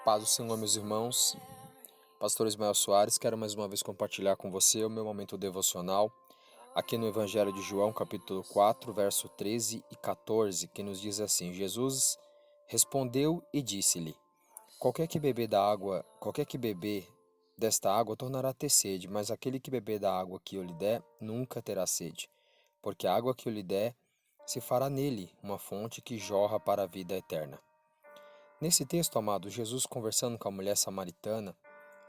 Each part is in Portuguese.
Paz do Senhor, meus irmãos. Pastor Ismael Soares, quero mais uma vez compartilhar com você o meu momento devocional aqui no Evangelho de João, capítulo 4, verso 13 e 14, que nos diz assim: Jesus respondeu e disse-lhe: qualquer que beber desta água tornará a ter sede, mas aquele que beber da água que eu lhe der nunca terá sede, porque a água que eu lhe der se fará nele uma fonte que jorra para a vida eterna. Nesse texto, amado, Jesus, conversando com a mulher samaritana,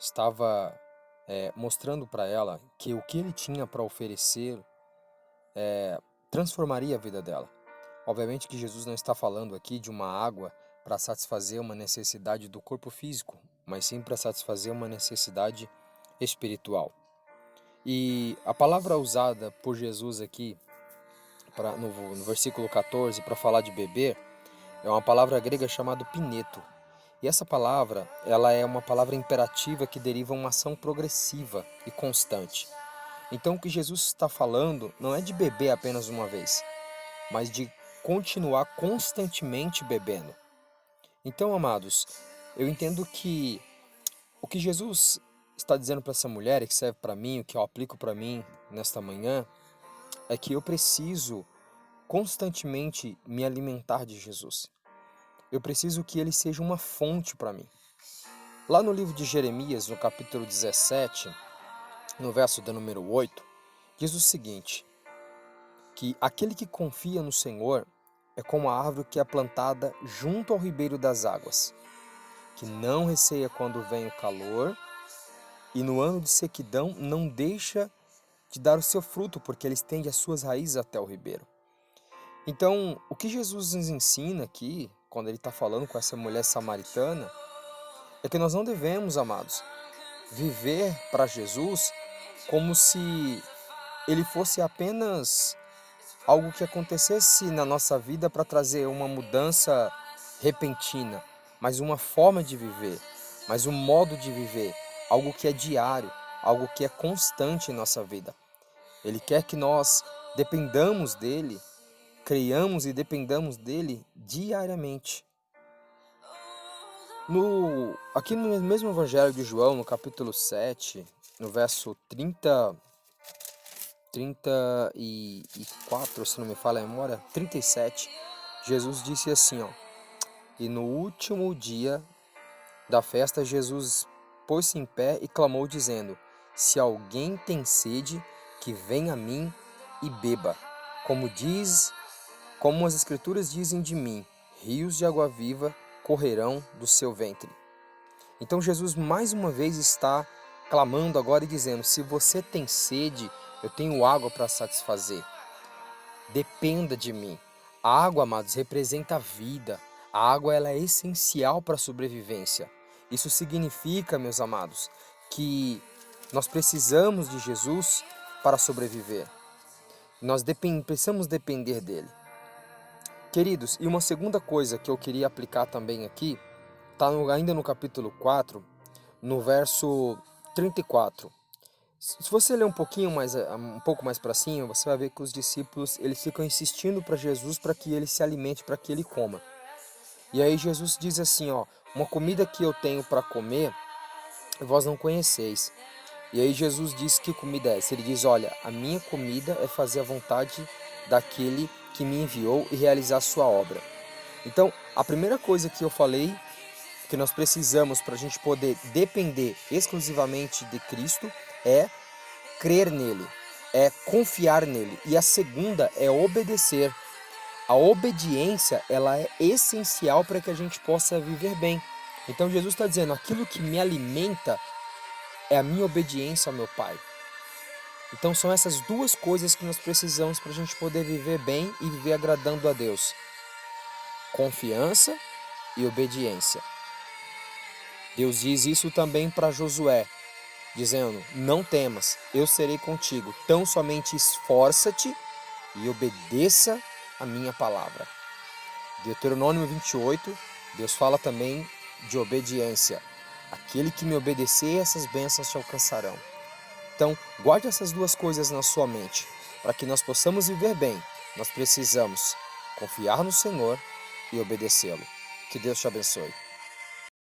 estava mostrando para ela que o que ele tinha para oferecer transformaria a vida dela. Obviamente que Jesus não está falando aqui de uma água para satisfazer uma necessidade do corpo físico, mas sim para satisfazer uma necessidade espiritual. E a palavra usada por Jesus aqui, no versículo 14, para falar de beber, é uma palavra grega chamada pineto. E essa palavra, ela é uma palavra imperativa que deriva uma ação progressiva e constante. Então o que Jesus está falando não é de beber apenas uma vez, mas de continuar constantemente bebendo. Então, amados, eu entendo que o que Jesus está dizendo para essa mulher, e que serve para mim, o que eu aplico para mim nesta manhã, é que eu preciso constantemente me alimentar de Jesus. Eu preciso que ele seja uma fonte para mim. Lá no livro de Jeremias, no capítulo 17, no verso de número 8, diz o seguinte: que aquele que confia no Senhor é como a árvore que é plantada junto ao ribeiro das águas, que não receia quando vem o calor, e no ano de sequidão não deixa de dar o seu fruto, porque ele estende as suas raízes até o ribeiro. Então, o que Jesus nos ensina aqui, quando ele está falando com essa mulher samaritana, é que nós não devemos, amados, viver para Jesus como se ele fosse apenas algo que acontecesse na nossa vida para trazer uma mudança repentina, mas uma forma de viver, mas um modo de viver, algo que é diário, algo que é constante em nossa vida. Ele quer que nós dependamos dele, creiamos e dependamos dele diariamente. Aqui no mesmo Evangelho de João, no capítulo 7, no verso 34, se não me falha a memória, 37, Jesus disse assim, e no último dia da festa, Jesus pôs-se em pé e clamou dizendo: se alguém tem sede, que venha a mim e beba. Como as escrituras dizem de mim, rios de água viva correrão do seu ventre. Então Jesus mais uma vez está clamando agora e dizendo: se você tem sede, eu tenho água para satisfazer. Dependa de mim. A água, amados, representa a vida. A água ela é essencial para a sobrevivência. Isso significa, meus amados, que nós precisamos de Jesus para sobreviver. Nós precisamos depender dele. Queridos, e uma segunda coisa que eu queria aplicar também aqui, está ainda no capítulo 4, no verso 34. Se você ler um pouco mais para cima, você vai ver que os discípulos eles ficam insistindo para Jesus para que ele se alimente, para que ele coma. E aí Jesus diz assim, uma comida que eu tenho para comer, vós não conheceis. E aí Jesus diz que comida é essa? Ele diz, olha, a minha comida é fazer a vontade daquele que me enviou e realizar a sua obra. Então, a primeira coisa que eu falei, que nós precisamos para a gente poder depender exclusivamente de Cristo, é crer nele, é confiar nele. E a segunda é obedecer. A obediência, ela é essencial para que a gente possa viver bem. Então Jesus está dizendo, aquilo que me alimenta é a minha obediência ao meu Pai. Então são essas duas coisas que nós precisamos para a gente poder viver bem e viver agradando a Deus. Confiança e obediência. Deus diz isso também para Josué, dizendo, não temas, eu serei contigo, tão somente esforça-te e obedeça a minha palavra. Deuteronômio 28, Deus fala também de obediência. Aquele que me obedecer, essas bênçãos te alcançarão. Então, guarde essas duas coisas na sua mente. Para que nós possamos viver bem, nós precisamos confiar no Senhor e obedecê-lo. Que Deus te abençoe.